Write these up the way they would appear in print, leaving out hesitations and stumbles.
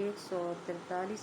143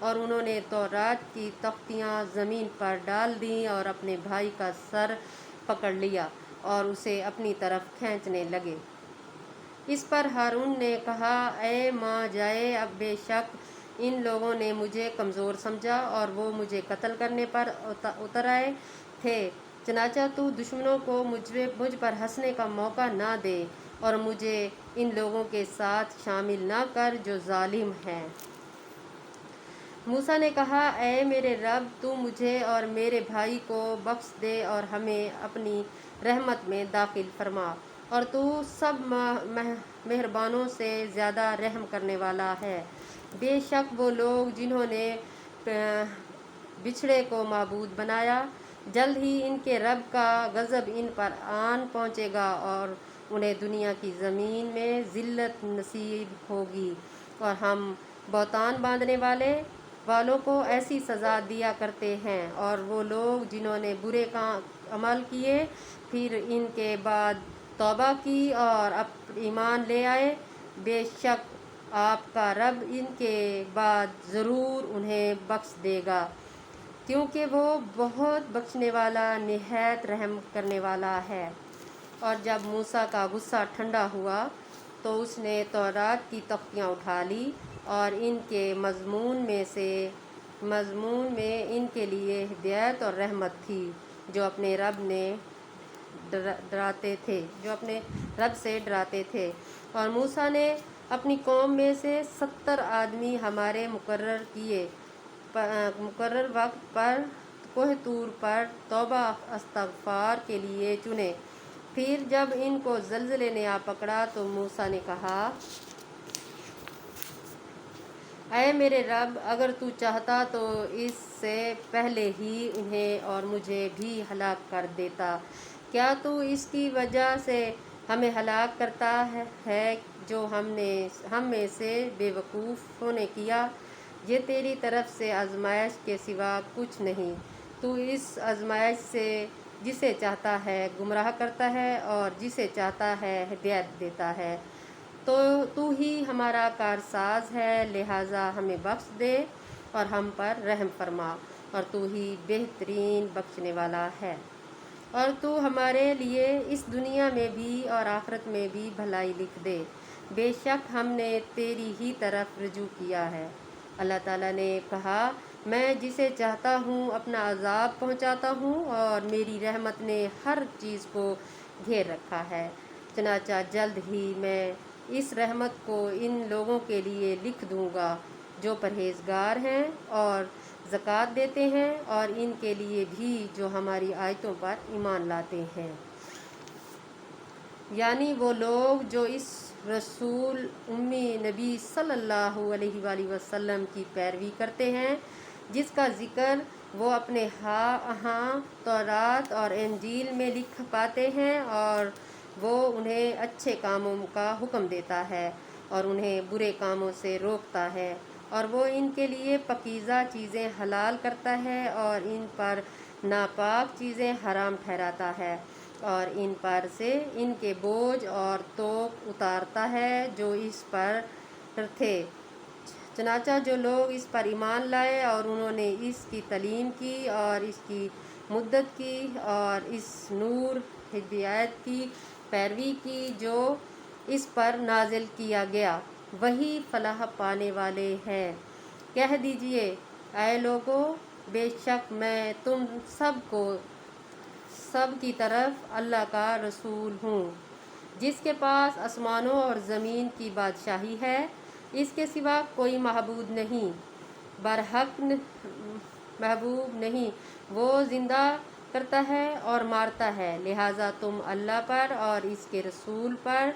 اور انہوں نے تورات کی تختیاں زمین پر ڈال دیں اور اپنے بھائی کا سر پکڑ لیا اور اسے اپنی طرف کھینچنے لگے۔ اس پر ہارون نے کہا، اے ماں جائے، اب بے شک ان لوگوں نے مجھے کمزور سمجھا اور وہ مجھے قتل کرنے پر اتر آئے تھے، چنانچہ تو دشمنوں کو مجھ پر ہنسنے کا موقع نہ دے اور مجھے ان لوگوں کے ساتھ شامل نہ کر جو ظالم ہیں۔ موسیٰ نے کہا، اے میرے رب، تو مجھے اور میرے بھائی کو بخش دے اور ہمیں اپنی رحمت میں داخل فرما، اور تو سب مہربانوں سے زیادہ رحم کرنے والا ہے۔ بے شک وہ لوگ جنہوں نے بچھڑے کو معبود بنایا، جلد ہی ان کے رب کا غضب ان پر آن پہنچے گا اور انہیں دنیا کی زمین میں ذلت نصیب ہوگی، اور ہم بہتان باندھنے والوں کو ایسی سزا دیا کرتے ہیں۔ اور وہ لوگ جنہوں نے برے عمل کیے پھر ان کے بعد توبہ کی اور ایمان لے آئے، بے شک آپ کا رب ان کے بعد ضرور انہیں بخش دے گا، کیونکہ وہ بہت بخشنے والا، نہایت رحم کرنے والا ہے۔ اور جب موسیٰ کا غصہ ٹھنڈا ہوا تو اس نے تورات کی تختیاں اٹھا لی، اور ان کے مضمون میں ان کے لیے ہدایت اور رحمت تھی جو اپنے رب سے ڈراتے تھے۔ اور موسیٰ نے اپنی قوم میں سے 70 آدمی ہمارے مقرر وقت پر کوہ طور پر توبہ استغفار کے لیے چنے۔ پھر جب ان کو زلزلے نے آ پکڑا تو موسیٰ نے کہا، اے میرے رب، اگر تو چاہتا تو اس سے پہلے ہی انہیں اور مجھے بھی ہلاک کر دیتا۔ کیا تو اس کی وجہ سے ہمیں ہلاک کرتا ہے جو ہم میں سے بے وقوفوں نے کیا؟ یہ تیری طرف سے آزمائش کے سوا کچھ نہیں۔ تو اس آزمائش سے جسے چاہتا ہے گمراہ کرتا ہے اور جسے چاہتا ہے ہدایت دیتا ہے۔ تو ہی ہمارا کارساز ہے، لہٰذا ہمیں بخش دے اور ہم پر رحم فرما، اور تو ہی بہترین بخشنے والا ہے۔ اور تو ہمارے لیے اس دنیا میں بھی اور آخرت میں بھی بھلائی لکھ دے، بے شک ہم نے تیری ہی طرف رجوع کیا ہے۔ اللہ تعالیٰ نے کہا، میں جسے چاہتا ہوں اپنا عذاب پہنچاتا ہوں، اور میری رحمت نے ہر چیز کو گھیر رکھا ہے، چنانچہ جلد ہی میں اس رحمت کو ان لوگوں کے لیے لکھ دوں گا جو پرہیزگار ہیں اور زکوٰۃ دیتے ہیں، اور ان کے لیے بھی جو ہماری آیتوں پر ایمان لاتے ہیں، یعنی وہ لوگ جو اس رسول امی نبی صلی اللہ علیہ وآلہ وسلم کی پیروی کرتے ہیں، جس کا ذکر وہ اپنے ہاں تورات اور انجیل میں لکھ پاتے ہیں، اور وہ انہیں اچھے کاموں کا حکم دیتا ہے اور انہیں برے کاموں سے روکتا ہے، اور وہ ان کے لیے پاکیزہ چیزیں حلال کرتا ہے اور ان پر ناپاک چیزیں حرام ٹھہراتا ہے، اور ان پر سے ان کے بوجھ اور طوق اتارتا ہے جو اس پر تھے، چنانچہ جو لوگ اس پر ایمان لائے اور انہوں نے اس کی تعلیم کی اور اس کی مدت کی اور اس نور ہدایت کی پیروی کی جو اس پر نازل کیا گیا، وہی فلاح پانے والے ہیں۔ کہہ دیجئے، اے لوگو، بے شک میں تم سب کی طرف اللہ کا رسول ہوں، جس کے پاس آسمانوں اور زمین کی بادشاہی ہے، اس کے سوا کوئی معبود نہیں، برحق محبوب نہیں، وہ زندہ کرتا ہے اور مارتا ہے، لہٰذا تم اللہ پر اور اس کے رسول پر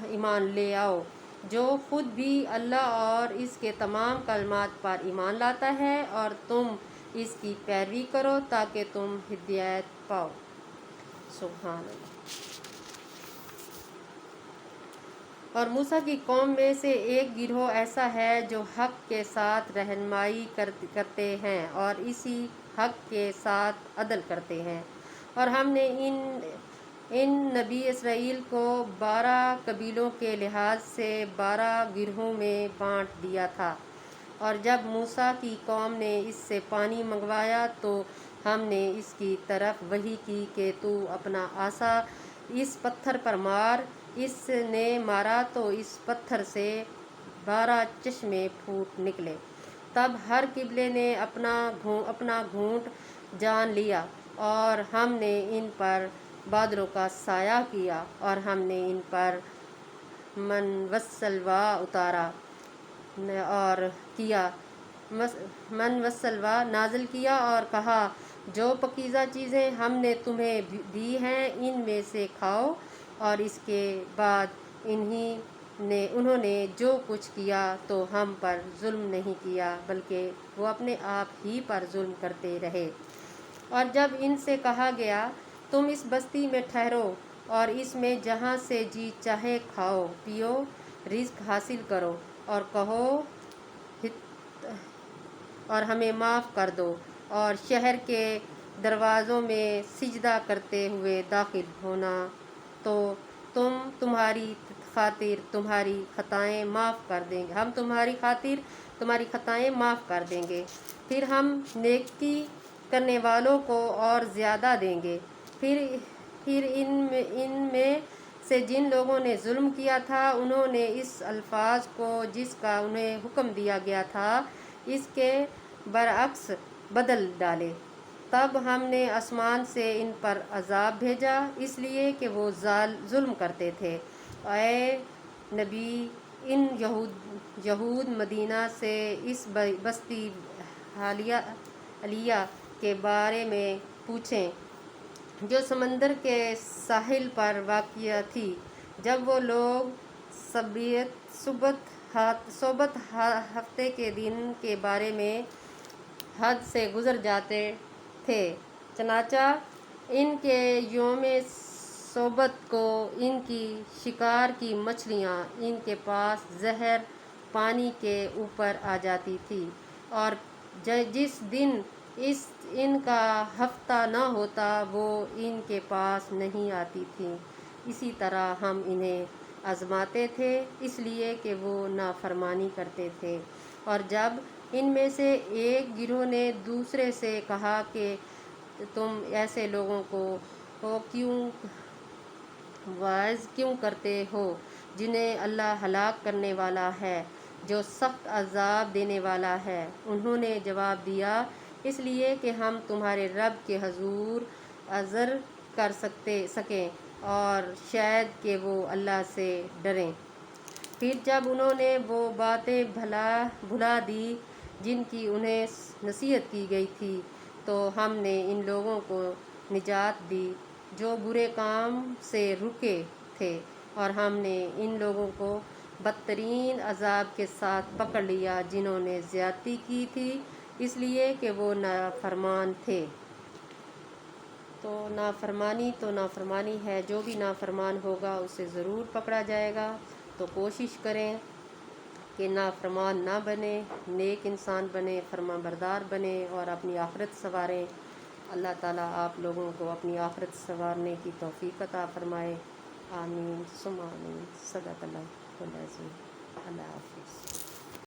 ایمان لے آؤ، جو خود بھی اللہ اور اس کے تمام کلمات پر ایمان لاتا ہے، اور تم اس کی پیروی کرو تاکہ تم ہدایت پاؤ۔ سبحان اللہ۔ اور موسیٰ کی قوم میں سے ایک گروہ ایسا ہے جو حق کے ساتھ رہنمائی کرتے ہیں اور اسی حق کے ساتھ عدل کرتے ہیں، اور ہم نے ان نبی اسرائیل کو 12 قبیلوں کے لحاظ سے 12 گروہوں میں بانٹ دیا تھا، اور جب موسیٰ کی قوم نے اس سے پانی منگوایا تو ہم نے اس کی طرف وحی کی کہ تو اپنا عصا اس پتھر پر مار۔ اس نے مارا تو اس پتھر سے 12 چشمے پھوٹ نکلے۔ تب ہر قبیلے نے اپنا گھونٹ جان لیا، اور ہم نے ان پر بادلوں کا سایہ کیا، اور ہم نے ان پر من وسلوا اتارا اور کیا من وسلوا نازل کیا، اور کہا جو پاکیزہ چیزیں ہم نے تمہیں دی ہیں ان میں سے کھاؤ۔ اور اس کے بعد انہوں نے جو کچھ کیا تو ہم پر ظلم نہیں کیا، بلکہ وہ اپنے آپ ہی پر ظلم کرتے رہے۔ اور جب ان سے کہا گیا تم اس بستی میں ٹھہرو اور اس میں جہاں سے جی چاہے کھاؤ پیو، رزق حاصل کرو، اور کہو اور ہمیں معاف کر دو، اور شہر کے دروازوں میں سجدہ کرتے ہوئے داخل ہونا، تو تمہاری خاطر تمہاری خطائیں معاف کر دیں گے، ہم تمہاری خاطر تمہاری خطائیں معاف کر دیں گے، پھر ہم نیکی کرنے والوں کو اور زیادہ دیں گے۔ پھر ان میں سے جن لوگوں نے ظلم کیا تھا انہوں نے اس الفاظ کو جس کا انہیں حکم دیا گیا تھا اس کے برعکس بدل ڈالے۔ تب ہم نے آسمان سے ان پر عذاب بھیجا اس لیے کہ وہ ظلم کرتے تھے۔ اے نبی، ان یہود مدینہ سے اس بستی عالیہ کے بارے میں پوچھیں جو سمندر کے ساحل پر واقع تھی۔ جب وہ لوگ سبت ہفتے کے دن کے بارے میں حد سے گزر جاتے تھے، چنانچہ ان کے یوم سبت کو ان کی شکار کی مچھلیاں ان کے پاس زہر پانی کے اوپر آ جاتی تھی، اور جس دن ان کا ہفتہ نہ ہوتا وہ ان کے پاس نہیں آتی تھی۔ اسی طرح ہم انہیں آزماتے تھے اس لیے کہ وہ نافرمانی کرتے تھے۔ اور جب ان میں سے ایک گروہ نے دوسرے سے کہا کہ تم ایسے لوگوں کو وعظ کیوں کرتے ہو جنہیں اللہ ہلاک کرنے والا ہے، جو سخت عذاب دینے والا ہے، انہوں نے جواب دیا اس لیے کہ ہم تمہارے رب کے حضور عذر کر سکیں اور شاید کہ وہ اللہ سے ڈریں۔ پھر جب انہوں نے وہ باتیں بھلا دی جن کی انہیں نصیحت کی گئی تھی تو ہم نے ان لوگوں کو نجات دی جو برے کام سے رکے تھے، اور ہم نے ان لوگوں کو بدترین عذاب کے ساتھ پکڑ لیا جنہوں نے زیادتی کی تھی اس لیے کہ وہ نافرمان تھے۔ تو نافرمانی ہے، جو بھی نافرمان ہوگا اسے ضرور پکڑا جائے گا۔ تو کوشش کریں کہ نافرمان نہ بنے، نیک انسان بنے، فرما بردار بنے اور اپنی آخرت سنواریں۔ اللہ تعالیٰ آپ لوگوں کو اپنی آخرت سنوارنے کی توفیق عطا فرمائے۔ آمین ثم آمین۔ صدق اللہ العظیم۔ اللہ حافظ۔